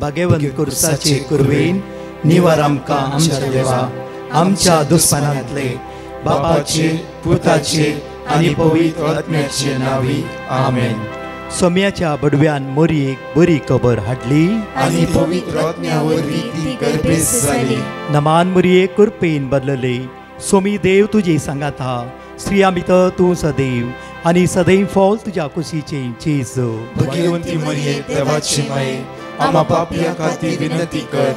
भगवंत कुर्साचे कुरवेन निवार आमकां आमच्या देवा आमच्या दुस्मनांतले बापाचे पुताचे आनी पवित्र आत्म्याचे नावी आमेन. सोम्याच्या बडव्यान मोरयेक बरी खबर हाडली आनी पवित्र आत्म्या वरवीं ती गर्भेस जाली. नमान मोरये कुरपेन बदलले. सोमी देव तुजे सांगात हा. स्त्रिया भितर तूं सदैव आनी सदैव फॉल तुज्या कुशीचे चेज. भगवंती मरिये देवाची माये आम्हा पापियां खातीर विनंती कर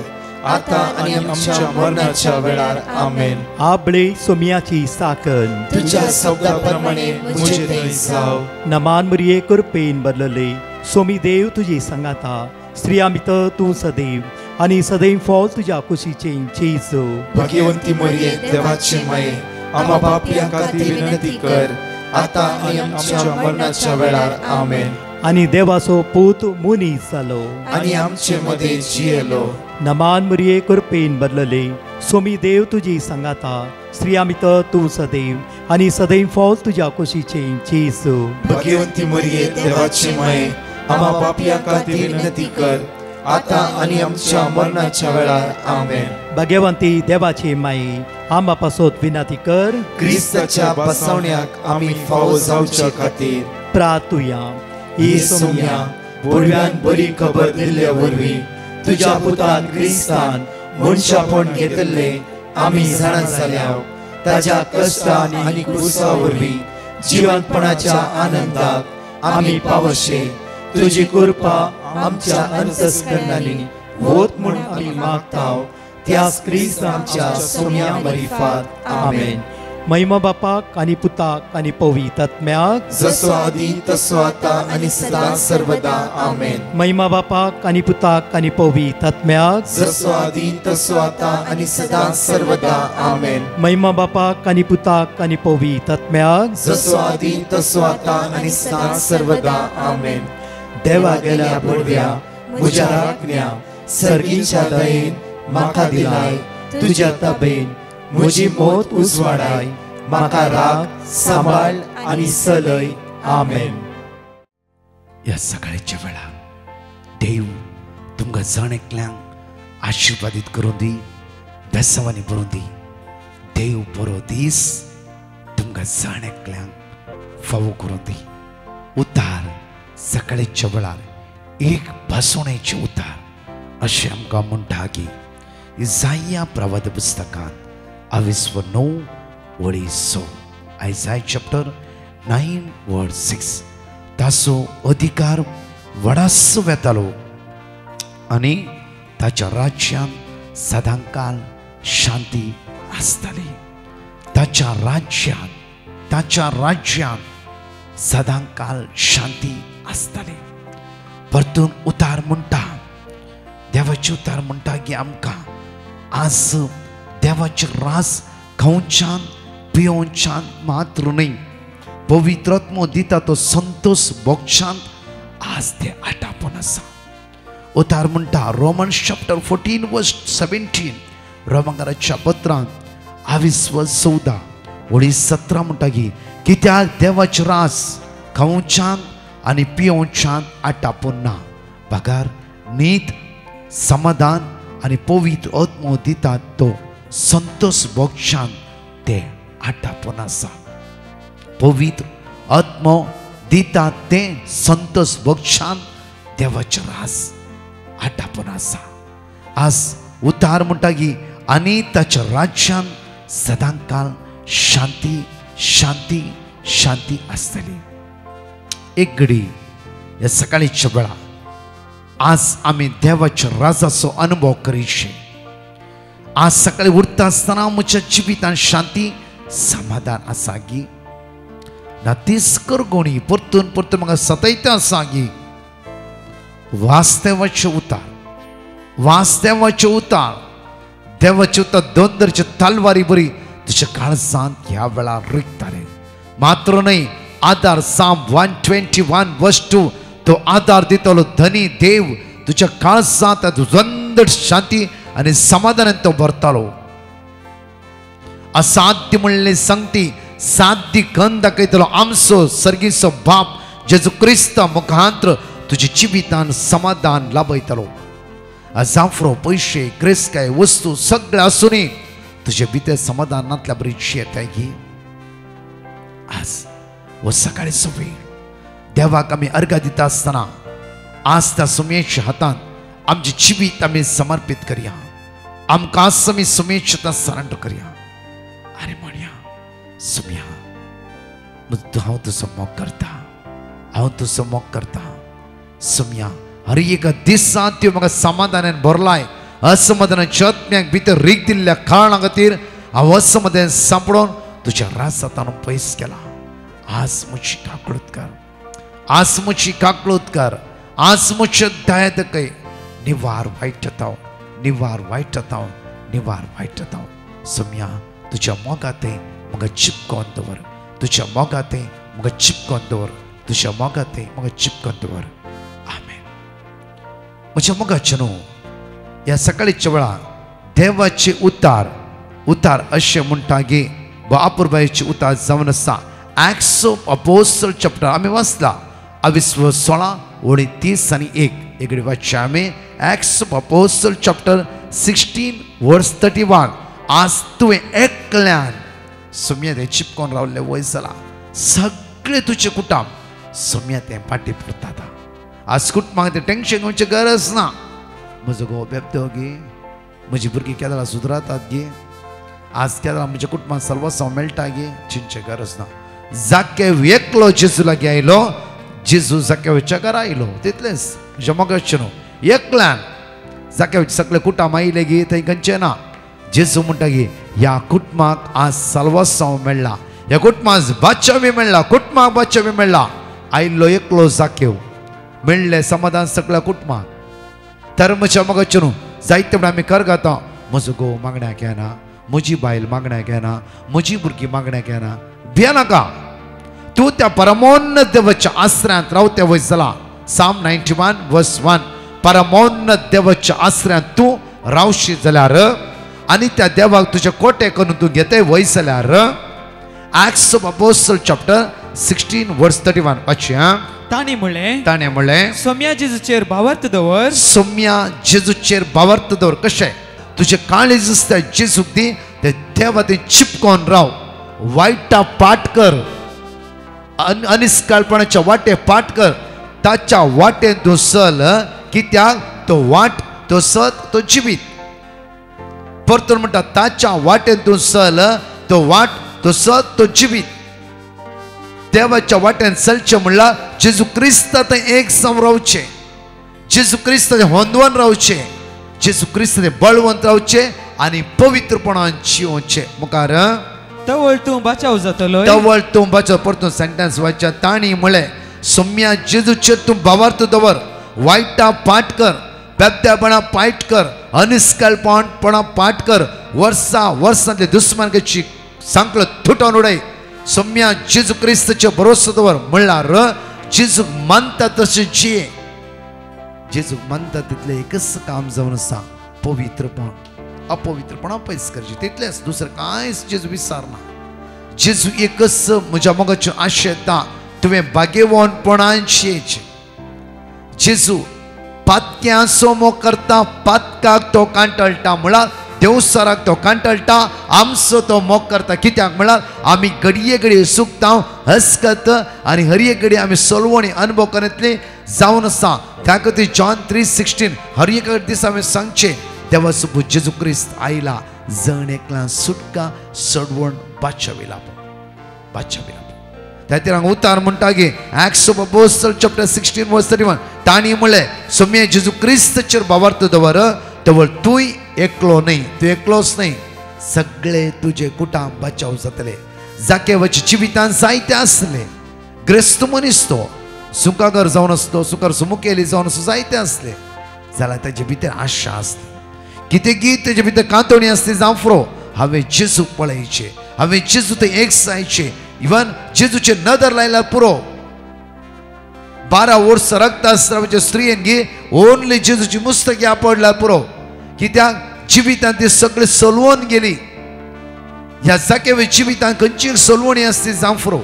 आता आनी आमच्या मरणाच्या वेळार आमेन. आबळे सोम्याची साकन तुझ्या शब्दाप्रमाणे मुझे थंय जाव. नमान मोरये कुरपेन बदलले. सोमी देव तुजे सांगात हा. स्त्रिया भितर तूं सदैव आनी सदैव फॉल तुज्या कुशीचे चेज. भगवंती मरिये देवाची माये आम्हा पापियां खातीर विनंती कर आता आनी आमच्या मरणाच्या वेळार आमेन. आनी देवाचो पूत मुनीस जालो आनी आमचे मदे जियेलो. नमान मोरये कुरपेन बदलले. सोमी देव तुजी सांगात हा. स्त्रिया भितर तूं सदैव आनी सदैव फॉल तुज्या कुशीचे चेज. भगवंती मरिये देवाची माये आम्हा पापियां खातीर विनंती कर आता आनी आमच्या मरणाच्या वेळार आमेन. भगवंती देवाचे माये आम्हा पासत विनंती कर. क्रिस्ताच्या बसवण्याक आमी फावो जावचे खातीर प्रार्थुया. ही सोम्या बडव्यान बरी खबर दिल्ल्या वरवीं तुज्या पुतान क्रिस्तान मनशापण घेतले आमी जाणा जाल्या. ताज्या कश्टान आनी क्रुसा वरवीं जिवंतपणाच्या आनंदाक आमी पावशे. तुजी कृपा आमच्या अंतस्करणांनी होत म्हूण आमी मागताव. त्याच क्रिस्त आमच्या सोम्या मरिफात आमेन. महिमा बापाक आनी पुताक आनी पवित्र आत्म्याक जसो आदी तसो आता आनी सदां सर्वदा आमेन. महिमा बापाक आनी पुताक आनी पवित्र आत्म्याक जसो आदी तसो आता आनी सदां सर्वदा आमेन. महिमा बापाक आनी पुताक आनी पवित्र आत्म्याक जसो आदी तसो आता आनी सदां सर्वदा आमेन. देवा गेल्या बडव्या म्हज्या राखण्या सर्गीच्या दयेन म्हाका दिलाय. तुज्या तबेन म्हजी मोत उजवाडाय. म्हाका राख सांबाळ आनी सलय. आमेन. ह्या सकाळच्या वेळा देव तुमकां जण एकल्यांक आशिर्वादीत करून दी. बेसवानी भरून दी. देव बरो दीस तुमकां जण एकल्यांक फावो करून दी. उतार सकाळच्या वेळार एक भासणेचे उतार अशें आमकां म्हणटा की इसाया प्रवाद पुस्तकांत 29:6 आयसाय चॅप्टर 9:6 ताचो अधिकार वडास वेतालो आनी ताच्या राज्यांत सदांकाल शांती आसतली. ताच्या राज्यांत सदांकाल शांती आसतली. परतून उतार म्हणटा देवाचे उतार म्हणटा की आमकां आज देवाचे रास खावच्यान पिवच्यान मात्र न्ही पवित्र आत्मो दिता तो संतोष भोगच्यान आज ते आटापण आसा. उतार म्हणटा रोमन्स चॅप्टर 14:17 रोमांकाराच्या पत्रांत 22:14 म्हणटा की कित्याक देवाचे रास खावच्यान आनी पिवच्यान आटापण ना. पगार नीत समाधान आनी पवित्र आत्मो दिता तो संतोष भोगच्यान ते आटापण आसा. पवित्र आत्मो दिता ते संतोष भोगच्यान देवाचे रास आटापण आसा. आज उतार म्हणटा की आनी ताच्या राज्यान सदांकाल शांती शांती शांती आसतली. एक घडी ह्या सकाळीच्या वेळा आज आमी देवाच्या राजाचो अनुभव करीशे. आज सकाळी उठता आसतना म्हज्या जिवितांत शांती समाधान आसा की ना तिस्कर गोणी परतून म्हाका सतयता आसा की वास्तवाचे उतार देवाचे उतार दोंदरचे तलवारी बरी तुज्या काळजांत ह्या वेळार रिगताले. मात्र न्हय आदार साम 121:2 तो आदार दितलो धनी देव तुझ्या काळजांत दोंदर शांती आनी समाधानान तो भरतालो. असाध्य म्हणले संगती साध्य करून दाखयतलो आमचो सर्गीचो बाप जेजू क्रिस्त मुखांतर तुझ्या जिवितान समाधान लाभयतलो. जांफ्रो पैसे क्रेस्काय वस्तू सगळे आसूनय तुझे भितर समाधानांतल्या बरीचशी येता घे आज व सकाळी वेळ देवाक आमी अर्घ दिता आसतना आज त्या सुमेच्या हातांत आमची जिवीत आमी समर्पित करया आमकां आज आमी सुमेच्या सरेंडर करया आनी म्हणया सुम्या हांव तुजो मोग करता हांव तुजो मोग करता सुम्या हर एक दिसा त्यो म्हाका समाधानान भरलाय असमाधानाच्या आत्म्याक भितर रीग दिल्ल्या कारणा खातीर हांव असमाधान सांपडून तुज्या रासांत पयस केला आज म्हजी काकळूत कर आज म्हजी काकळूत कर आज म्हज्या दयेदकय निवार वायट जाता निवार वायट जाता निवार वायट जाता सुम्या तुज्या मोगांतय म्हाका चिपकोन दवर तुज्या मोगांतय म्हाका चिपकोन दवर तुज्या मोगांतय म्हाका चिपकोन दवर आमेन म्हज्या मोगाचे न्हू ह्या सकाळीच्या वेळार देवाचे उतार अशें म्हणटा गे बापूरबाईचे उतार जावन आसा एक्ट्स ऑफ अपोस्टल चॅप्टर आमी वाचला 26:30 आनी 1 एक वाचया आमी एक्ट्स ऑफ अपोस्टल चॅप्टर 16:31 आज तुवें एकल्यान सुम्या ते चिपकोन रावल्ले वय जाला सगळे तुजे कुटुंब सुम्या ते पाटी पडटात आज कुटुंबाक ते टेन्शन घेवची गरज ना म्हजो घोव बेबदो गे म्हजी भुरगीं केदां सुदरातात गे आज केदां म्हज्या कुटुंबाक सर्वस्व मेळटा गे चिंतचे गरज ना जाकेव एकलो जेजू लागीं आयलो जेजू जाकेवच्या घरा आयलो तितलेंच म्हज्या मोगाचें न्हू एकल्यान जाकेवचे सगळे कुटुंब आयले गे थंय खंयचें ना जेजू म्हणटा गे ह्या कुटुंबाक आज सर्वस्व मेळ्ळा ह्या कुटुंबाक बादशाह मेळ्ळा कुटुंबाक बादशाह मेळ्ळा आयल्लो एकलो जाकेव मेळ्ळें समाधान सगळ्या कुटुंबाक तर म्हज्या मोगाचें न्हू जायते म्हणून आमी कर घाता म्हजो घोव मागण्याक येना म्हजी बायल मागण्याक येना म्हजी भुरगीं मागण्याक येना भियेनाका तूं त्या परमोन्नत देवाच्या आश्रयांत रावते वय जाला साम 91:1 परमोन्नत देवाच्या आश्रयांत तूं रावशी जाल्यार आनी त्या देवाक तुजे कोटे करून तूं घेतय वय जाल्यार एक्ट्स ऑफ अपोस्टल चॅप्टर 16:31 वाचया ताणी म्हणलें सोम्या जेजूचेर भावार्थ दवर सोम्या जेजूचेर भावार्थ दवर कशें तुजे काळीज आसता जेजूक दी ते देवा ते चिपकोन राव वायटा पाठ कर अनिष्काळपणाच्या वाटे पाठ कर ताच्या वाटेन तूं चल कित्याक तो वाट तो सत तो जिवीत परतून म्हणटा ताच्या वाटेन तूं चल तो वाट तो सत तो जिवीत देवाच्या वाटेन चलचें म्हणल्यार जेजू क्रिस्तांत एक सम रावचें जेजू क्रिस्ताचें होंदवून रावचें जेजू क्रिस्ताचें बळवंत रावचें आनी पवित्रपणान जिवचें मुखार तवळ तूं बचाव जातलो तवळ तूं बचाव परतून सेंटेन्स वाचया ताणी म्हळें सोम्या जेजूचेर तूं भावार्थ दवर वायटा पाठ कर बेबद्यापणां पाठ कर अनिष्काळपणां पाठ कर वर्सांतले दुस्मानकाची सांकळो तुटोवन उडय सोम्या जेजू क्रिस्ताचेर भरोसो दवर म्हणल्यार जेजूक मानता तशें जिये जेजूक मानता तितलें एकच काम जावन आसा पवित्रपण अपवित्रपणां पयस करचें तितलेंच दुसरें कांयच जेजू विचारना जेजू एकच म्हज्या मोगाचें आशा येता तुवें भाग्यवानपणान जियेचें जेजू पातक्यांचो मोग करता पातकाक तो कांटळटा म्हळ्यार देवसराक तो कांटळटा आमचो तो मोग करता कित्याक म्हळ्यार आमी घडये घडये सुकता हसकत आनी हर एक घडी आमी सोलवणी अनुभव करीतली जावन आसा त्या खातीर जॉन 3:16 हर एक दीस आमी सांगचें देवा सुबू जेजू क्रिस्त आयला जण एकला सुटका सोडवण बादशाह लाभ त्या खातीर हांगा उतार म्हणटा गे एक्ट्स ऑफ अपोस्टल चॅप्टर 16:31 ताणी म्हळें सोम्या जेजू क्रिस्ताचेर भावार्थ दवर तवळ तूंय एकलो न्हय तूं एकलोच न्हय सगळे तुजे कुटुंब बचाव जातले जाकेवाच्या जिवितांत जायते आसले ग्रेस्त मनीस तो सुकागर जावन आसलो सुकार सुमुखेली जावन आसलो जायते आसले जाल्यार ताचे भितर आशा आसली कितें ताचे भितर कांतोणी आसली जावं हांवें जेजूक पळयचें हांवें जेजू थंय एक जायचें इवन जेजूचे नदर लायल्यार पुरो 12 वर्स रक्तस्रावाच्या स्त्रियेन गे ओन्ली जेजूची मुस्तकी आपडल्यार पुरो कित्याक जिवितांत ती सगळी सोलवून गेली ह्या जाकेवे जिवितांत खंयची सोलवणी आसली जावं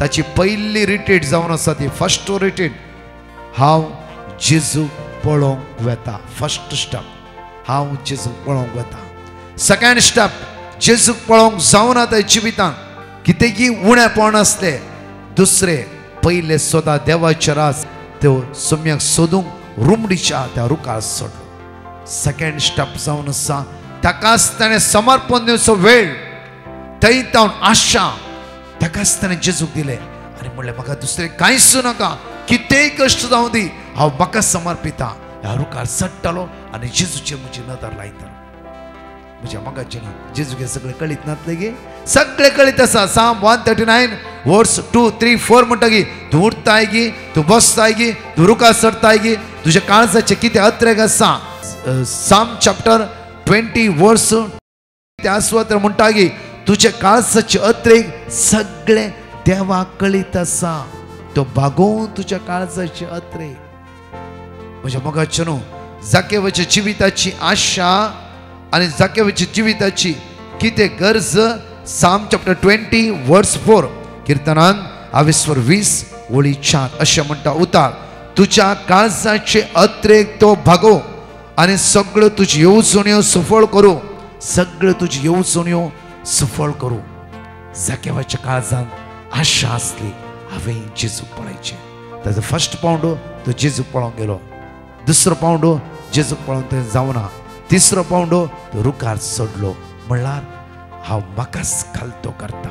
ताची पयली रिट्रीट जावन आसा ती फर्स्ट रिट्रीट हांव जेजू पळोवंक वेता. फर्स्ट स्टेप हांव जेजूक पळोवंक वेता. सेकंड स्टेप जेजूक पळोवंक जावना त्या जिवितांत कितेंय उणेपण आसले. दुसरे पहिले स्वता देवाचे रास त्यो सम्यक सोदूंक रुमडीच्या त्या रुखार सोडलो. सेकंड स्टेप जावन आसा ताकाच ताणें समर्पण दिवचो वेळ, थंय तावन आशा ताकाच ताणें जेजूक दिले आनी म्हणलें म्हाका दुसरें कांयच नाका, कितेंय कश्ट जावं दी, हांव म्हाका समर्पिता. ह्या रुखार सट्टलो आनी जेजूचेर म्हजी नदर लायतलो. म्हज्या मगाचे जेजूक सगळें कळीत नातलें गे, सगळें कळीत आसा. साम 139 वर्स 2, 3, 4 म्हणटगी तूं उठताय गी, तूं बसताय गी, तूं रुखार सरताय गी, तुज्या काळजाचे कितें अत्रेक आसा. साम चॅप्टर 20 वर्स आसवत्र म्हणटा गी तुजे काळजाचे अत्रेक सगळे देवाक कळीत आसा. तो भागोवन तुज्या काळजाचे अत्रेक. म्हज्या मोगाचे न्हू, जाकेवाच्या जिविताची आशा आनी जाकेवाच्या जिविताची कितें गरज. साम चॅप्टर 20 वर्स 4 किर्तनान 20 ओळी 4 अशें म्हणटा उतार. तुज्या काळजाचे अत्रेक तो भागो आनी सगळ्यो तुज्यो येवजण्यो सफळ करूं, सगळ्यो तुज्यो येवजण्यो सफळ करूं. जाकेवाच्या काळजांत आशा आसली हांवें जेजूक पळयचें. ताजो फर्स्ट पावंडो तो जेजूक पळोवंक गेलो. दुसरो पावंडो जेजूक पळोवंक थंय जावना. तिसरो पावंडो तो रुखार सोडलो. म्हणल्यार हांव म्हाकाच खालतो करता,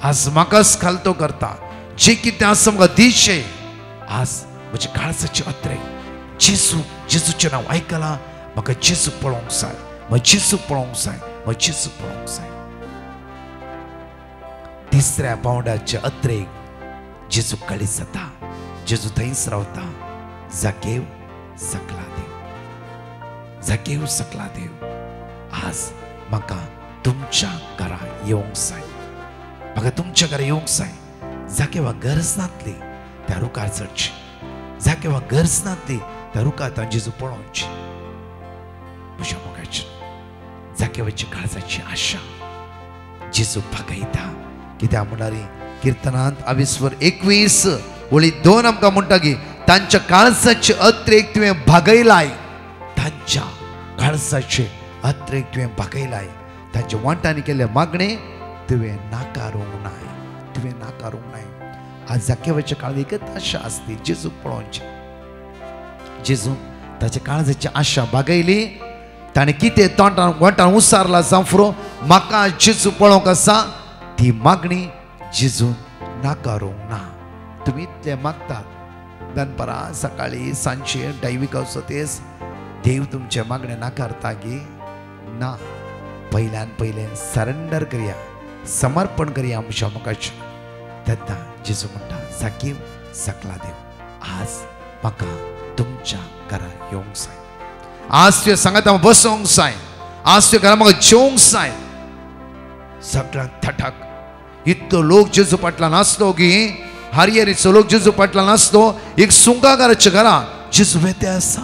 आज म्हाकाच खालतो करता. जे कितें आसा म्हाका दिशे, आज म्हज्या काळजाचे अत्रेक जेजूचें नांव आयकलां. म्हाका जेजूक पळोवंक जाय, म्हाका जेजूक पळोवंक जाय, म्हाका जेजूक पळोवंक जाय. तिसऱ्या पावंडाचे अत्रेक जेजूक कळीत जाता. जेजू थंयच रावता. जाकेव सकला देव, जाकेव सकला देव. आज म्हाका तुमच्या घरा येवंक जाय, म्हाका तुमच्या घरा येवंक जाय. जाकेवा गरज नातली त्या रुखार चडची, जाकेवा गरज नातली त्या रुखार तांची जेजू पळोवची. म्हज्या मोगाची जाकेवाची काळजाची आशा जेजू भागयता. कित्याक म्हणल्यार किर्तनांत 21 ओळी 2 आमकां म्हणटा की तांच्या काळजाचे अत्रेक तुवें भागयलाय, तांच्या काळजाचे अत्रेक तुवें भागयलाय. तांच्या वांटांनी केल्ले मागणे तुवें नाकारूंक नाय, तुवें नाकारूंक नाय. आज जाकेवाच्या काळजांत एकच आशा आसली जेजूक पळोवची. जेजू ताच्या काळजाची आशा भागयली. ताणें कितें तोंडान वांटान उसारला जावं म्हाका जेजू पळोवंक आसा, ती मागणी जेजून नाकारूंक ना. तुमी इतले मागतात दनपारां सकाळी सांजचे दैवीक अवसतेस, देव तुमचे मागणे नाकारता गी ना. पयल्यान पयलें सरेंडर करया, समर्पण करया म्हज्या मुखाचें. तेन्ना जेजू म्हणटा जाकेव सकला देव, आज म्हाका तुमच्या घरा येवंक जाय, आज तुवें सांगात हांव बसोवंक जाय, आज तुवें घरा म्हाका जेवंक जाय. सगळ्यांक थटाक इतलो लोक जेजू फाटल्यान नासलो गी, हरियरीचो लोक जेजू फाटल्यान नासलो. एक सुंगाकाराच्या घरा जेजू वेते आसा.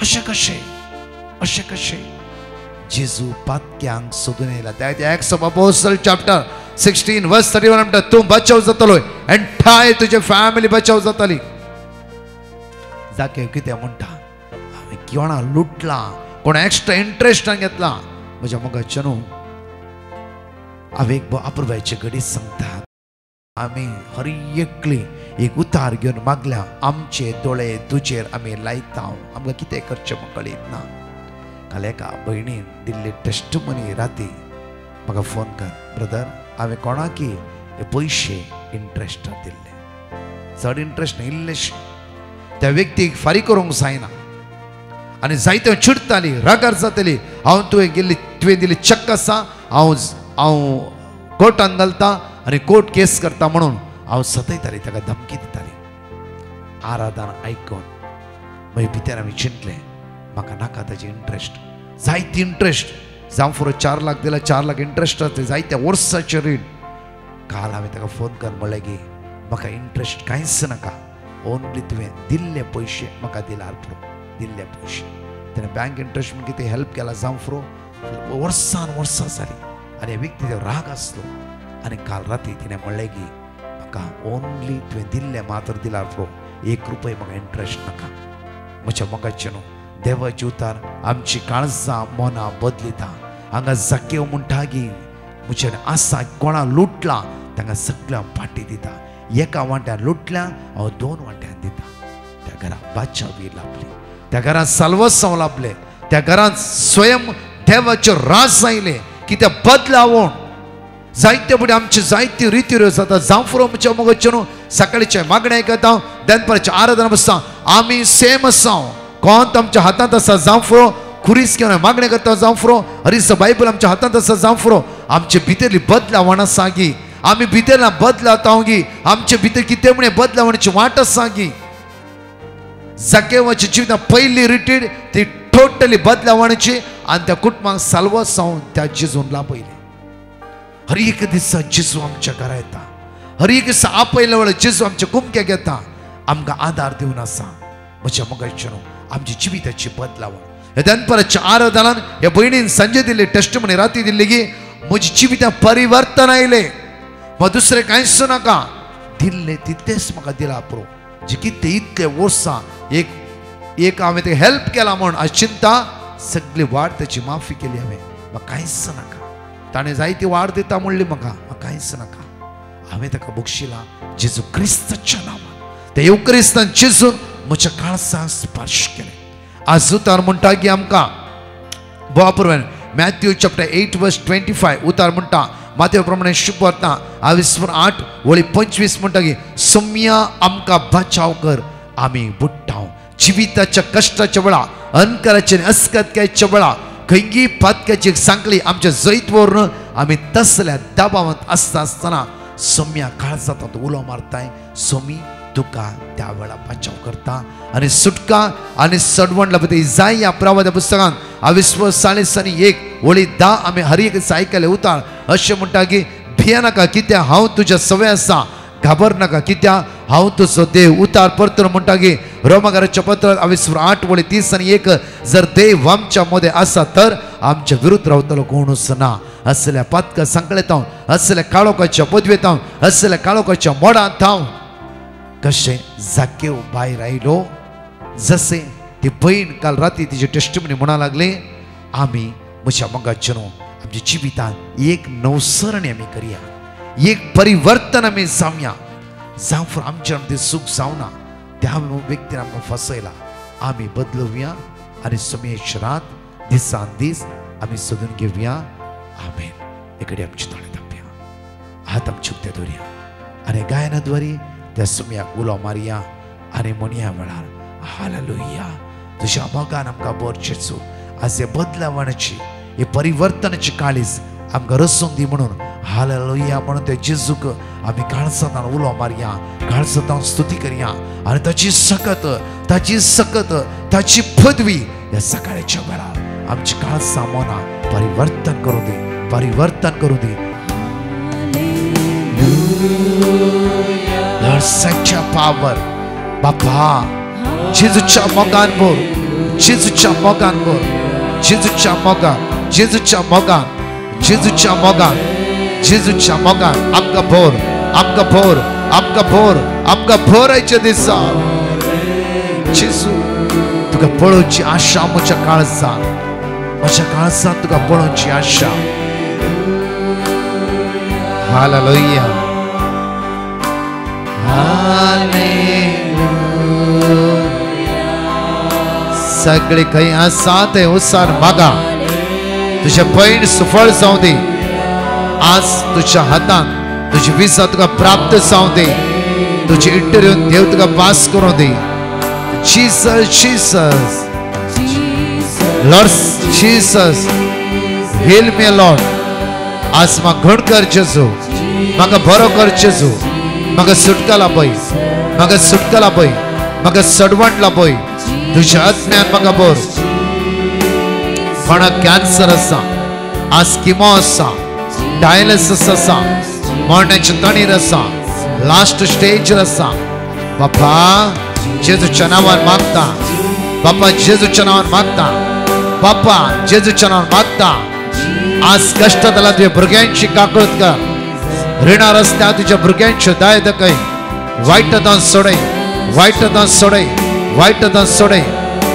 अशें कशें जेजू पातक्यांक सोदून येयला. त्या एक्ट्स ऑफ अपोस्टल चॅप्टर 16 वर्स 31 म्हणटा तूं बचाव जातलो, एंटायर तुजी फॅमिली बचाव जातली. जाकेव कितें म्हणटा, हांवें कोणा लुटला, कोणा एक्स्ट्रा इंट्रस्टान घेतला. म्हज्या मोगाचे न्हू, हांवें एक अपुरबायचे घडीत सांगता. आमी हर एकली एक उतार घेवन मागल्या, आमचे दोळे तुजेर आमी लायता. आमकां कितें करचें म्हाका कळीत ना. काल एका भयणीन दिल्ली टेस्टमनी राती म्हाका फोन कर, ब्रदर हांवें कोणाकी हे पयशे इंट्रस्टार दिल्ले, चड इंट्रस्ट न्ही इल्लेशे. त्या व्यक्तीक फारीक करूंक जायना आनी जायते चिडटाली, रागार जाताली. तुवें दिल्ली चेक आसा, हांव कोर्टान घालता आनी कोर्ट केस करता म्हणून हांव सतयताली, ताका धमकी दिताली. आराधना आयकून मागीर भितर आमी चिंतलें म्हाका नाका ताजी इंट्रस्ट, जायती इंट्रस्ट जावं फुडें 4 लाख दिला, 4 लाख इंट्रस्ट आसता, जायत्या वर्साचे रीण. काल हांवें ताका फोन कर म्हणलें की म्हाका इंट्रस्ट कांयच नाका, ओन्ली तुवें दिल्ले पयशे म्हाका दिल्यार पुरो, दिल्ले पयशे. ताणें बँक इंट्रस्ट म्हणून कितें हेल्प केला जावं फुडें वर्सां जाली आनी व्यक्तीचो राग आसलो. आनी काल राती तिणें म्हणलें की म्हाका ओन्ली तुवें दिल्ले मात्र दिल्यार पुरो, 1 रुपया म्हाका इंट्रस्ट नाका. म्हज्या मोगाचे न्हू देवाचे उतार आमची काळजां मनां बदलिता. हांगा जाकेव म्हणटा की म्हज्यान आसा कोणा लुटला तांकां सगळ्यांक पाटी दिता. एका वांट्यान लुटल्या हांव 2 वांट्यान दिता. त्या घरात बादशाही लाभली, त्या घरात साल्वत्सव लाभले, त्या घरात स्वयं देवाचे राज आयले. कित्या बदलावण जायते फुडें आमचे जायत्यो रिती जाता. जावं म्हज्या मोगाचे न्हू सकाळचे मागणे आयकता, दनपारचे आराधना बसता, आमी सेम आसा. कोंत आमच्या हातांत आसा जावं खुरीस घेवन मागणे करता जावं हरीस बायबल आमच्या हातांत आसा जावं आमचे भितरली बदलावण आसा गी. आमी भितर बदलाता गी. आमचे भितर कितें म्हणें बदलावणीची वाट आसा गी. जाकेवाची जिवितां पयली रिटीड ती टोटली बदलावणीची आनी त्या कुटुंबाक साल्वत्सव त्या जेजून लाभयले. हर एक दिसा जेजू आमच्या घरा येता. हर एक दिसा आपयल्या वेळार जेजू आमच्या कुमक्याक येता. आमकां आदार दिवन आसा. म्हज्या मोगाचे न्हू आमची जिविताची बदलावण. हे दनपारच्या आराधनान हे भयणीन संजय दिल्ली टेस्टमनी राती दिल्ली की म्हजी जिवितां परिवर्तन आयले. मग दुसरें कांयच नाका, दिल्लें तितलेंच म्हाका दिला पुरो. जे कितें इतले वर्सां एक हांवें ते हेल्प केला म्हण आज चिंता सगळी वाड त्याची माफी केली हांवें. म्हाका कांयच नाका. ताणें जायती वाड दिता म्हणली म्हाका कांयच नाका. हांवें ताका बक्षिला जेजू क्रिस्ताच्या नांवान. ते युक्रिस्तान जेजून म्हज्या काळजाक स्पर्श केले. आज उतार म्हणटा की आमकां बोवापुरवेन मॅथ्यू चॅप्टर 8 वर्स 25 उतार म्हणटा माथ्या प्रमाणे शुभ वर्तना 28 वळी 25 म्हणटा की सौम्या आमकां बचाव कर आमी बुडटाव. जिविताच्या कश्टाच्या वेळा अनकाराच्या अस्कत्याच्या वेळा खंयी पातक्याची सांकली आमच्या जैत व्हरून आमी तसल्या दबावांत आसतना सौम्या काळजांत उलो मारताय. सोमी तुका त्या वेळा बचाव करता आणि सुटका आणि सडवण लाभता. जाय या प्रवाद्या पुस्तकान 28:1 वळी 10 आमी हर एक आयकले उतार अशें म्हणटा की भिये नाका कित्या हांव तुज्या सवय आसा. घाबर नाका कित्या हांव तुजो देव. उतार परतून म्हणटा की रोमाकाराच्या पत्रांत 28:8 वळी 30:1 जर देव आमच्या मध्ये आसा तर आमच्या विरुद्ध रावतलो कोणूच ना. असल्या पातका सांकळेत हांव, असल्या काळोखाच्या पदवेत हांव, असल्या काळोखाच्या मोडांत हांव. कशें जाकेव भायर आयलो जसे ती बहीण काल राती तिचे टेस्टिमनी म्हणा लागले आमी म्हज्या मोगाचे न्हू आमच्या जिवितांत एक नवसरणी आमी करया, एक परिवर्तन आमी जावया. जावं आमच्या ते सूख जावना त्या व्यक्तीन आमकां फसयला. आमी बदलुया आनी समेशरात दिसान दीस आमी सोदून घेवया. आमेन. एकडे आमची तोंडां धांपया, हात आमचे उक्ते दवरया आनी गायनाद्वारे त्या सुम्याक उलो मारया आनी म्हणया वेळार हालेलुया तुज्या मोगान आमकां बरचेचो. आज हे बदलावणाची हे परिवर्तनाची काळीज आमकां रसून दी म्हणून हालेलुया म्हणून त्या जेजूक आमी काळजांत उलो मारया, काळजांत स्तुती करया आनी ताची सकत ताची पदवी ह्या सकाळच्या वेळार आमची काळजां मनां परिवर्तन करूं दी, परिवर्तन करूं दी. Lord, such a power, Baba. Jesuच्या मोगान बोर, जेजूच्या मोगान बोर, जेजूच्या मोगान, जेजूच्या मोगान, जेजूच्या मोगान, जेजूच्या मोगान आमकां बोर, आमकां बोर, आमकां बोर, आमकां बोरायच्या दिसा. जेजू तुका पळोवची आशा म्हज्या काळजांत, म्हज्या काळजांत तुका पळोवची आशा. हालेलुया. सगळे काही आसा ते उसार मागा. तुझे पैण सुफळ जावं दे. आज तुझ्या हातांत तुझी विजा तुका प्राप्त जावं दे. तुझी इंटरव्यू देव तुका पास करूं दे. जीसस जीसस लॉर्ड जीसस हेल मी लॉर्ड. आज म्हाका घड कर जेजू, म्हाका बरो कर जेजू, म्हाका सुटका लाभय, म्हाका सुटका लाभय, म्हाका सडवण लाभय. तुज्या आत्म्यान म्हाका बोर. कोणाक कॅन्सर आसा, आज किमो आसा, डायलिसिस आसा, मरणाची तणीर आसा, लास्ट स्टेज आसा, बापा जेजूच्या नांवान मागता, बापा जेजूच्या नांवान मागता, बापा जेजूच्या नांवान मागता. आज कष्ट जाल्या तुझ्या भुरग्यांची काकळत कर. रिणा रस्त्यार तुझ्या भुरग्यांचे दाय दखय. वायटतां सोडय, वायटतां सोडय, वायटतां सोडय.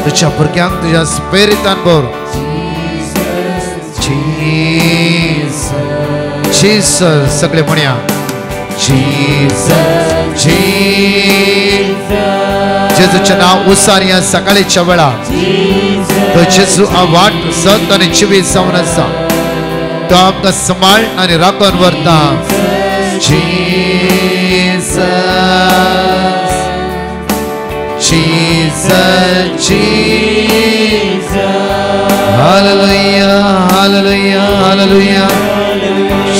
तुझ्या भुरग्यांक तुझ्या स्पिरितान भर. जीसस सगळे म्हणया जीसस जीसस. जेजूचे नाव उसार या सकाळीच्या वेळा तो जेजू वाट सत आणि चिवी जावन आसा. तो आमकां सांबाळ आनी राखून व्हरता. Jesus Jesus Jesus. Hallelujah hallelujah hallelujah.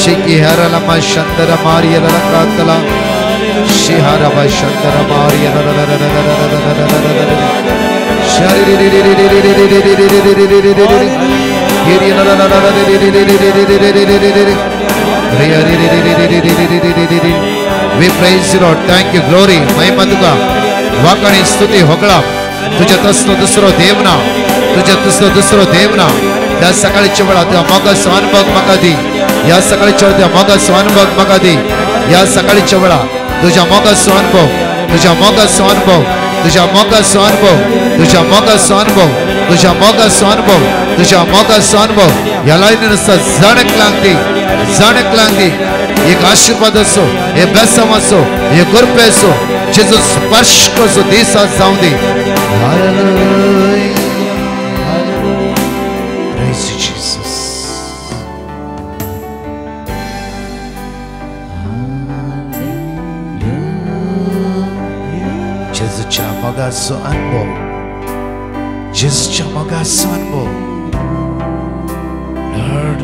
शिकी हरला मा शंदर मारिया ला कातला. शिहारा मा शंदर मारिया ला ला ला ला ला. शरी रे रे रे रे रे रे रे रे रे रे रे रे रे. हिरी ला ला ला ला रे रे रे रे रे रे रे रे रे रे रे. रे रे रे रे रे रे रे रे रे रे रे. We praise you Lord. Thank you. Glory. महिमा तुका. वाकणी स्तुती होकळा. तुझ्या तसलो दुसरो देव ना. तुझ्या तसलो दुसरो देव ना. या सकाळच्या वेळा तुझ्या मोगास अनुभव म्हाका दी. या सकाळच्या वेळा तुझ्या मोगास अनुभव म्हाका दी. या सकाळच्या वेळा तुझ्या मोगास अनुभव. तुझ्या मोगास अनुभव. तुझ्या मोगास अनुभव. तुझ्या मोगास अनुभव. तुझ्या मोगास अनुभव. तुझ्या मोगास अनुभव. या लाईनीन जाणक लागती. जाणक लागती. एक आशीर्वाद असो, हे ब्लेसम असो, हे कृपे असो, जेजू स्पर्श कसो देशात जाऊ दे. Praise you, Jesus. जेजूच्या मोगाचो अनुभव. जेजूच्या मोगाचो अनुभव. Lord,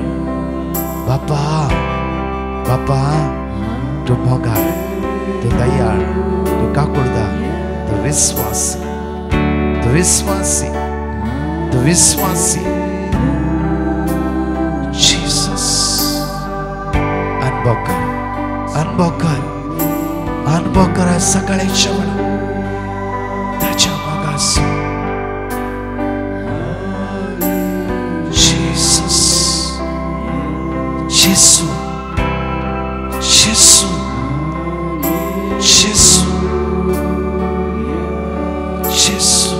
बापा बापा तू मोगाळ, तू दयाळ, तू काकुळदा, तू विश्वासी, तू विश्वासी, तू विश्वासी. जीसस अनुभव कर, अनुभव कर, अनुभव कर सकाळच्या वेळा त्याच्या मोगाचो. जीसस जेसू जेसू जेसू जेसू.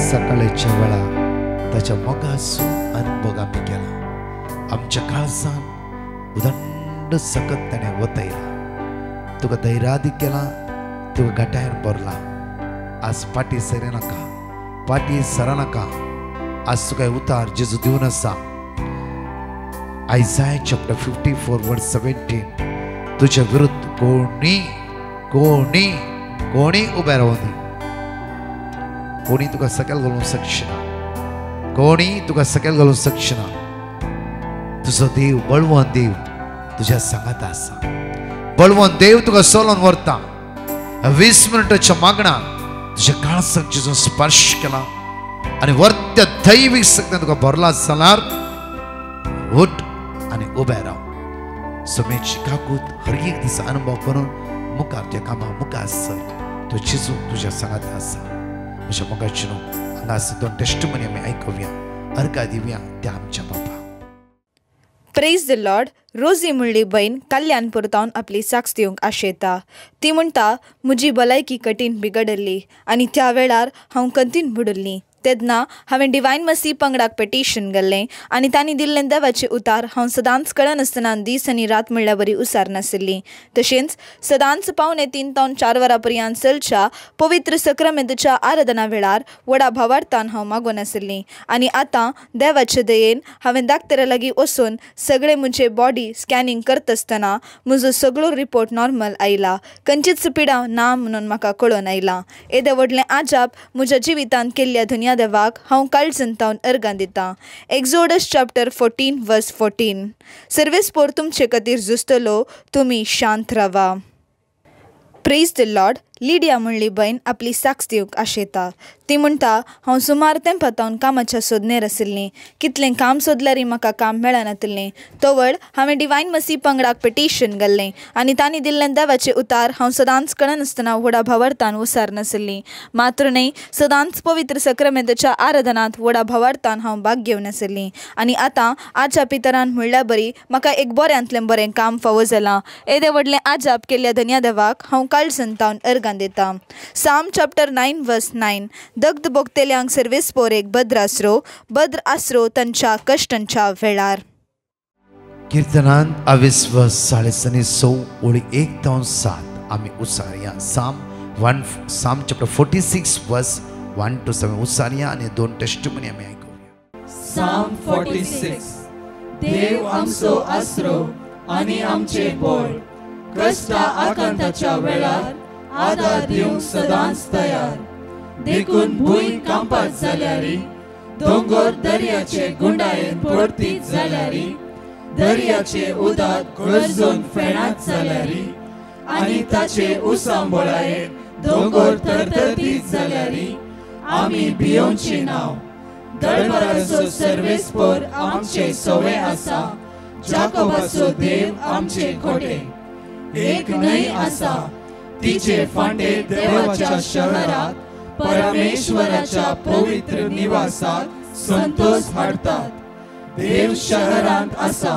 सकाळच्या वेळा त्याच्या मोगाचो अनुभव आम्ही केला. आमच्या काळजान उदंड सकत त्याने वतयला. तुका धैर्यादी केला, तुका गटायर भरला. आज पाटी सरिनाका, पाटी सरानाका. आज तुका उतार जेजू दिवन आसा. Isaiah chapter 54 verse 17. तुझ्या विरुद्ध कोणी कोणी कोणी उभे राहून दी. कोणी तुका सकयल घालूंक शकना. कोणी तुका सकयल घालूंक शकना. तुजो देव बळवंत देव तुझ्या सांगात आसा. बळवंत देव तुका सोलोन व्हरता. 20 मिनिटाच्या मागणा तुझ्या काळजाक जेजून स्पर्श केला आणि वर्त्य दैवीक शक्तीन तुका भरला जाल्यार उठ आणि उबे राव. सोमेची काकूत हर एक दिसा अनुभव करून मुखार त्या कामा मुखार सर. तो जेजू तुझ्या सांगात आसा. म्हज्या मोगाची न्हू हांगासर दोन टेस्टिमनी आमी आयकुया. अर्घा दिवया त्या आमच्या बापा. Praise the Lord. रोजी म्हणली बहीण कल्याण परतावन आपली साक्ष दिवंक आशेता. ती म्हणटा म्हजी भलायकी कठीण बिगडली आनी त्या वेळार हांव कंतीन बुडल्ली. तेन्ना हांवें डिवायन मसी पंगडाक पेटिशन घाल्लें आनी तांणी दिल्लें देवाचें उतार हांव सदांच कळनासतना दीस आनी रात म्हणल्यार बरी उसार नाशिल्ली. तशेंच सदांच पावणे 3 ते 4 वरां पर्यंत चलच्या पवित्र सक्रामेंताच्या आराधना वेळार व्हडा भावार्थान हांव मागोन आशिल्लीं. आनी आतां देवाचे दयेन हांवें दाक्तरा लागीं वचून सगळें म्हजें बॉडी स्कॅनिंग करता आसतना म्हजो सगळो रिपोर्ट नॉर्मल आयला. खंयचीच पिडाव ना म्हणून म्हाका कळून आयलां. येदें व्हडलें आजाप म्हज्या जिवितांत केल्ल्या दुनिया देवाक हांव काळजंतावन अर्गां दितां. एक्झोडस चॅप्टर 14 वर्स 14. सर्वेस्पोर तुमचे खातीर झुजतलो, तुमी शांत रावा. Praise the Lord. लिडिया म्हणली बहीण आपली साक्ष दिवंक आशेता. ती म्हणटा हांव सुमार तेंपातावन कामाच्या सोदनेर आशिल्लीं. कितलें काम सोदल्यार म्हाका काम मेळनातलें. तवळ हांवें डिवायन मसी पंगडाक पिटिशन घाल्लें आनी तांणी दिल्लें देवाचें उतार हांव सदांच कळनासतना व्हडा भावार्थान उसार नाशिल्लीं. मात्र न्हय, सदांच पवित्र सक्रामेंताच्या आराधनांत व्हडा भावार्थान हांव भाग घेवन आशिल्लीं. आनी आतां आज्या पितरान म्हणल्या बरी म्हाका एक बऱ्यांतलें बरें काम फावो जालां. येदे व्हडलें आजाप केल्ल्या धन्या देवाक हांव काळजंतावन अर्गां दितां. साम चॅप्टर 9 वर्स 9. दग्ध भोगतेल्यांक सर्वेस्पोरेक भद्र आसरो तांच्या कश्टांच्या वेळार. कीर्तनांत 22:6 आम्ही उसारिया. साम चॅप्टर 46 वर्स 1 to 7 उसारिया आणि 2 टेस्टिमनी आम्ही ऐकूया. साम 46. देव आमचो आसरो आनी आमचे बळ, कश्टा आकांताच्या वेळार आदार दिवंक सदांच तयार. देखून भूंय कांपात जाल्यारी, दोंगर दर्याचे गुंडायेन परतीत जाल्यारी, दर्याचे उदक गळजून फेणात जाल्यारी, आनी ताचे उसांबळायेर दोंगर तरतरतीत जाल्यारी, आमी भियोंची नाव. दळपराचो सर्वेस्पोर आमचे सवय आसा, जाकोबाचो देव आमचे खोटे. एक न्हंय आसा, तिचे फांटे देवाच्या शहरात, परमेश्वराच्या पवित्र निवासात संतोष हाडतात. देव शहरांत आसा,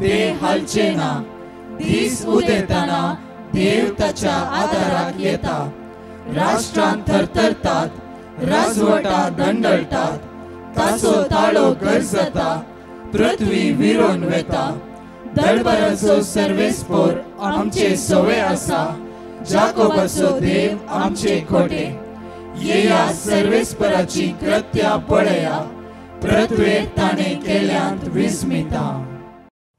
ते हालचे ना. दीस उदेताना देव ताच्या आदाराक येता. राष्ट्रांत थरथरतात, राजवटा दंडळटात. ताचो ताळो गरजता, पृथ्वी विरोन वेता. दळपराचो सर्वेस्पोर आमचे सवय आसा, जाकोबाचो देव आमचे खोटे. येया सर्वेस्पराची कृत्या पळया, पृथ्वेर ताणें केल्यांत विस्मिता.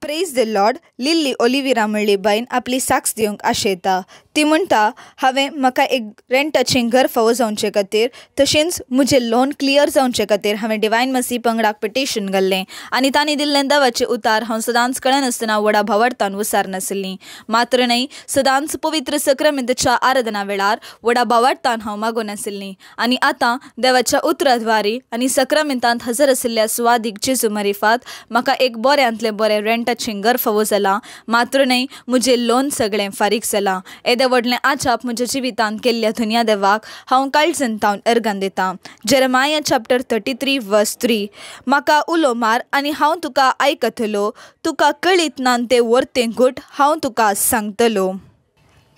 Praise the Lord. Lilly Oliveira म्हणली बाईन आपली साक्ष दिवंक आशेता. ती म्हणटा हांवें म्हाका एक रेंटाचें घर फावो जावचे खातीर तशेंच म्हजें लोन क्लियर जावचे खातीर हांवें डिवायन मसी पंगडाक पिटिशन घाल्लें आनी तांणी दिल्लें देवाचें उतार हांव सदांच कळनासतना व्हडा भावार्थान उसार नाशिल्लीं. मात्र न्हय, सदांच पवित्र सक्रामेंताच्या आराधना वेळार व्हडा भावार्थान हांव मागून आशिल्लीं. आनी आतां देवाच्या उतराद्वारी आनी सक्रामेंतांत हजर आशिल्ल्या सुवादीक जेजू मारिफात म्हाका एक बऱ्यांतलें बरें रेंटाचें घर फावो जालां. मात्र न्हय, म्हजें लोन सगळें फारीक जालां. येदें व्हडलें आजाप म्हज्या जिवितांत केल्ल्या धन्या देवाक हांव काळजंतावन अर्गां दितां. जेरेमाया चॅप्टर 33 वर्स 3. म्हाका उलो मार आनी हांव तुका आयकतलो, तुका कळीत नान तें वर्तें घुट हांव तुका सांगतलो.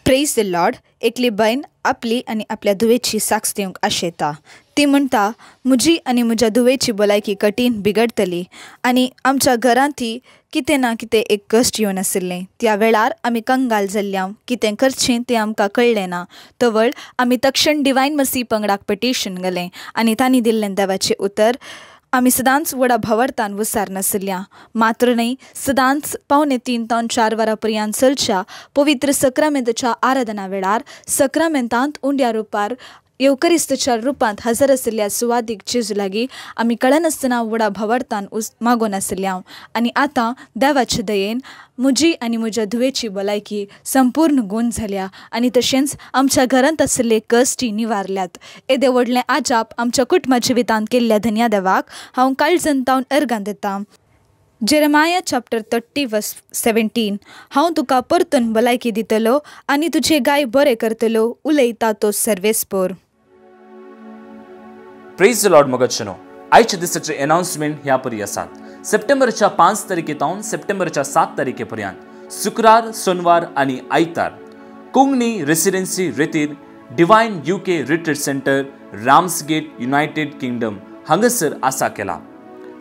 Praise the Lord. एकली बायन आपली आनी आपल्या धुवेची साक्ष दिवंक आशेता. ती म्हणटा म्हजी आनी म्हज्या धुवेची भलायकी कठीण बिगडटली आनी आमच्या घरांतय कितें ना कितें एक कश्ट येवन आशिल्लें. त्या वेळार आमी कंगाल जाल्ल्या कितें करचें तें आमकां कळ्ळें ना. तवळ आमी तक्षण डिवायन मसी पंगडाक पिटिशन घालें आनी तांणी दिल्लें देवाचें उतर आमी सदांच व्हडा भावार्थान उसार नाशिल्ल्या. मात्र न्हय, सदांच 3:15 ते 4 वरां पर्यंत चलच्या पवित्र सक्रामेंताच्या आराधना वेळार सक्रामेंतांत उंड्या रुपार येवकरिस्ताच्या रुपांत हजर आशिल्ल्या सुवादीक जेजू लागीं आमी कळनासतना व्हडा भावार्थान मागून आशिल्ल्या. आनी आतां देवाचे दयेन म्हजी आनी म्हज्या धुवेची भलायकी संपूर्ण गूण जाल्या आनी तशेंच आमच्या घरांत आशिल्ले कश्टय निवारल्यात. येदें व्हडलें आजाप आमच्या कुटुंबा जिवितांत केल्ल्या धन्या देवाक हांव काळजंतावन अर्गां दितां. जेरेमाया चॅप्टर 30 वर्स 17. हांव तुका परतून भलायकी दितलो आनी तुजे गाय बरें करतलो, उलयता तो सर्वेस्पोर. प्रेज द लॉर्ड मोगतशनो. आयच्या दिसाचे अनाउन्समेंट ह्या परी आसात. सप्टेंबरच्या 5 तारखेतावन सप्टेंबरच्या 7 तारखेपर्यंत शुक्रार, सोनवार आनी आयतार कुंगनी रेसिडेन्सी रितीर divine UK retreat centre, Ramsgate, United Kingdom हांगासर आसा केला.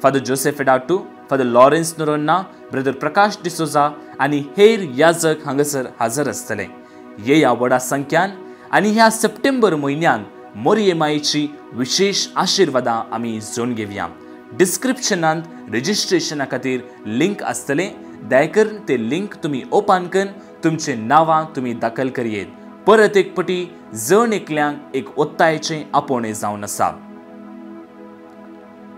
Father Joseph Edattu, Father Lawrence Noronha, Brother Prakash D'Souza आनी हेर याजक हांगासर हजर आसतले. ह्या व्हडा संख्यान आनी ह्या सप्टेंबर म्हयन्यान मोरयेमायेची विशेष आशिर्वादां आमी जोन घेवया. डिस्क्रिप्शनांत रजिस्ट्रेशना खातीर लिंक आसतले. दयकर ते लिंक तुमी ओपन करून तुमचे नांवां तुमी दाखल करियेत. परत एक पटी जण एकल्यांक एक ओत्तायेचें आपोवणें जावन आसा.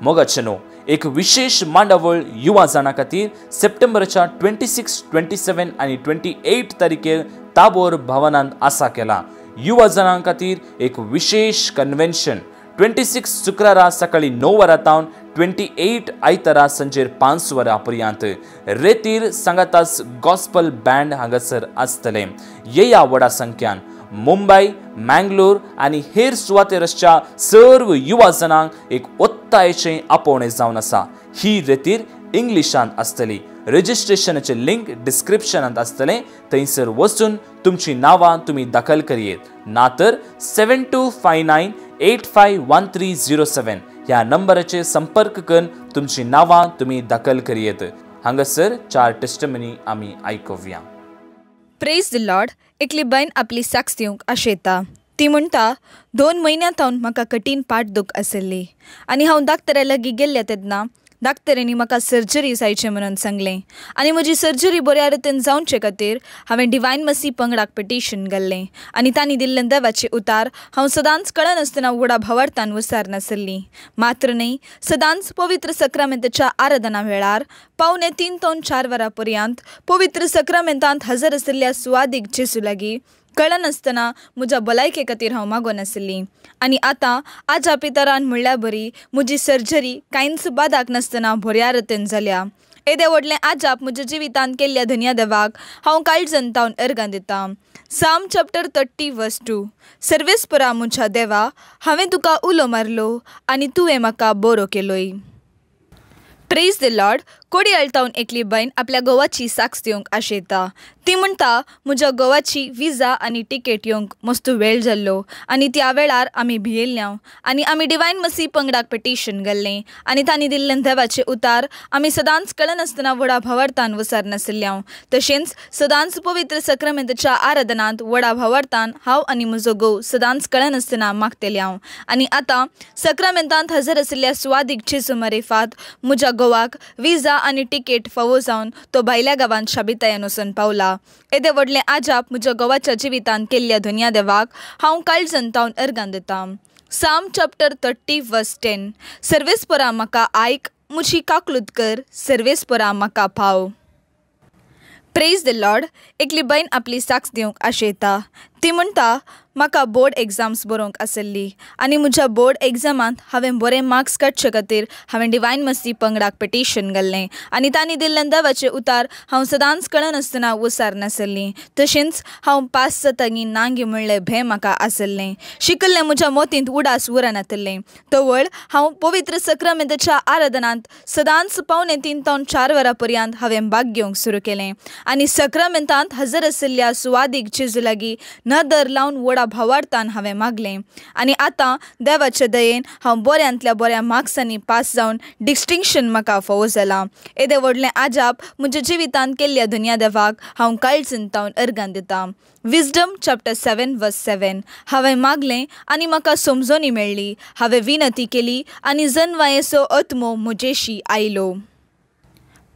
मोगाचेनो एक विशेष मांडावळ युवा जाणां खातीर सप्टेंबरच्या 26, 27 आनी 28 तारखेर ताबोर भवनांत आसा केला. युवा जनां खातीर एक विशेष कन्व्हेन्शन 26 शुक्रारा सकाळी 9 वरां 28 आयतारा संजेर 5 वरां पर्यंत रेतीर सांगातास गॉस्पल बँड हांगासर आसतले. येया व्हडा संख्यान मुंबई, मँगलोर आनी हेर सुवातेरच्या सर्व युवा जनांक एक ओत्तायेचें आपोवणें जावन आसा. ही रेतीर इंग्लिशांत आसतली. रजिस्ट्रेशनाचे लिंक डिस्क्रिप्शनांत आसतलें. थंयसर वचून तुमची नांवां तुमी दाखल करियेत. नातर 7259851307 ह्या नंबराचेर संपर्क करून तुमची नांवां तुमी दाखल करियेत. हांगासर 4 टेस्टमनी आमी आयकुया. Praise the Lord. एकली बायन आपली साक्स दिवंक आशेता. ती म्हणटा, 2 म्हयन्यांतावन म्हाका कठीण पाठ दूख आसली आनी हांव डाक्टरा लागीं गेल्लें तेन्ना डाक्टरांनी म्हाका सर्जरी जायचें म्हणून सांगलें आनी म्हजी सर्जरी बऱ्या रितीन जावचे खातीर हांवें डिवायन मसी पंगडाक पिटिशन घाल्लें आनी तांणी दिल्लें देवाचें उतार हांव सदांच कळनासतना व्हडा भावार्थान विचारनासली. मात्र न्ही, सदांच पवित्र सक्रामेंताच्या आराधना वेळार 3:15 ते 4 वरां पर्यंत पवित्र सक्रामेंतांत हजर आशिल्ल्या सुवादीक जेसू लागीं कळनासतना म्हज्या भलायके खातीर हांव मागोन आसली. आनी आतां आजा पितरान म्हणल्या बरी म्हजी सर्जरी कांयच बादाक नासतना बऱ्या रितीन जाल्या. येदे व्हडलें आजाप म्हज्या जिवितांत केल्ल्या धन्य देवाक हांव काळजांतावन अर्गां दितां. साम चॅप्टर 30:2. सर्वेस्परा म्हज्या देवा, हांवें तुका उलो मारलो आनी तुवें म्हाका बरो केलोय. Praise the Lord. कोडी आळतावन एकली बायन आपल्या गोवाची साक्स दिवंक आशेता. ती म्हणटा, म्हज्या गोवाची विजा आनी टिकेट येवंक मस्त वेळ जाल्लो आनी त्या वेळार आमी भियेल्ल्या आनी आमी डिवायन मसी पंगडाक पिटिशन घाल्लें आनी तांणी दिल्लें देवाचें उतार आमी सदांच कळनासतना व्हडा भावार्थान विचारनासल्या. तशेंच सदांच पवित्र सक्रामेंताच्या आराधनांत व्हडा भावार्थान हांव आनी म्हजो घोव सदांच कळनासतना मागतेल्या. आनी आतां सक्रामेंतांत हजर आशिल्ल्या सुवादीक जेसू मार्फत म्हज्या घोवाक विजा आनी टिकेट फावो जावन तो भायल्या गांवांत शाबितायान वचून पावला. येदे व्हडलें आजाप म्हज्या गोवाच्या जिवितांत केल्ल्या धन्य देवाक हांव काळजांतावन अर्गां दितां. साम चॅप्टर 30:10. सर्वेस्परा म्हाका आयक, म्हजी काकलूत कर, सर्वेस्परा म्हाका पाव. Praise the Lord. एकली बायन आपली साक्स दिवंक आशेता. ती म्हणटा, म्हाका बोर्ड एग्जाम्स बरोवंक आसली आनी म्हज्या बोर्ड एग्जामांत हांवें बरे मार्क्स काडचे खातीर हांवें डिवायन मसी पंगडाक पिटिशन घाल्लें आनी तांणी दिल्लें देवाचें उतार हांव सदांच कळनासतना विचारनासली. तशेंच हांव पास जातकीर नांगी म्हणलें भंय म्हाका आसलें. शिकल्लें म्हज्या मोतींत उडास उरनातलें. तवळ हांव पवित्र सक्रामेंताच्या आराधनांत सदांच 3:15 ते 4 वरां पर्यंत हांवें भाग घेवंक सुरू केलें आनी सक्रामेंतांत हजर आशिल्ल्या सुवादीक जेजू लागीं नदर लावन व्हडा भावार्थान हांवें मागलें. आनी आतां देवाच्या दयेन हांव बऱ्यांतल्या बऱ्या मार्क्सांनी पास जावन डिस्टिंक्शन म्हाका फावो जालां. येदे व्हडलें आजाप म्हज्या जिवितांत केल्ल्या धन्य देवाक हांव काळजांतावन अर्गां दितां. Wisdom chapter 7:7. हांवें मागलें आनी म्हाका समजोनी मेळ्ळी. हांवें विनंती केली आनी जनवायेचो आत्मो म्हजेशी आयलो.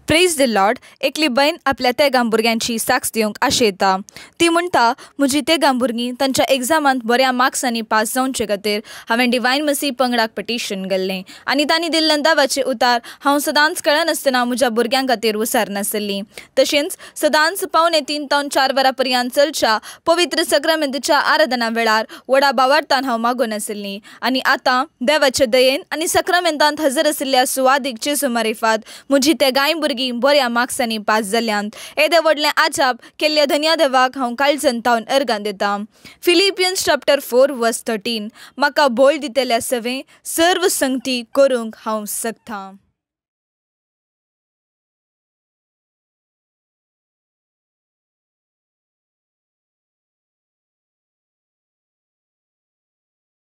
Praise the Lord. एकली बायन आपल्या तेगां भुरग्यांची साक्स दिवंक आशेता. ती म्हणटा, म्हजी तेगां भुरगीं तांच्या एग्जामांत बऱ्या मार्क्सांनी पास जावचे खातीर हांवें डिवायन मसी पंगडाक पिटिशन घाल्लें आनी तांणी दिल्लें देवाचें उतार हांव सदांच कळनासतना म्हज्या भुरग्यां खातीर विचारनासली. तशेंच सदांच 3:15 ते 4 वरां पर्यंत चलच्या पवित्र सक्रामेंताच्या आराधना वेळार व्हडा भावार्थान हांव मागोन आसली. आनी आतां देवाच्या दयेन आनी सक्रामेंतांत हजर आशिल्ल्या सुवादीक जेसू मार्फत म्हजी तेगांय भुरगीं बऱ्या मार्क्सांनी पास जाल्यांत येदे व्हडलें आजाप केल्ल्या धन्य देवाक हांव काळजांतावन अर्गां दितां. Philippines chapter 4:13. म्हाका बोल दितल्या सवें सर्व संगती करूंक हांव शकतां.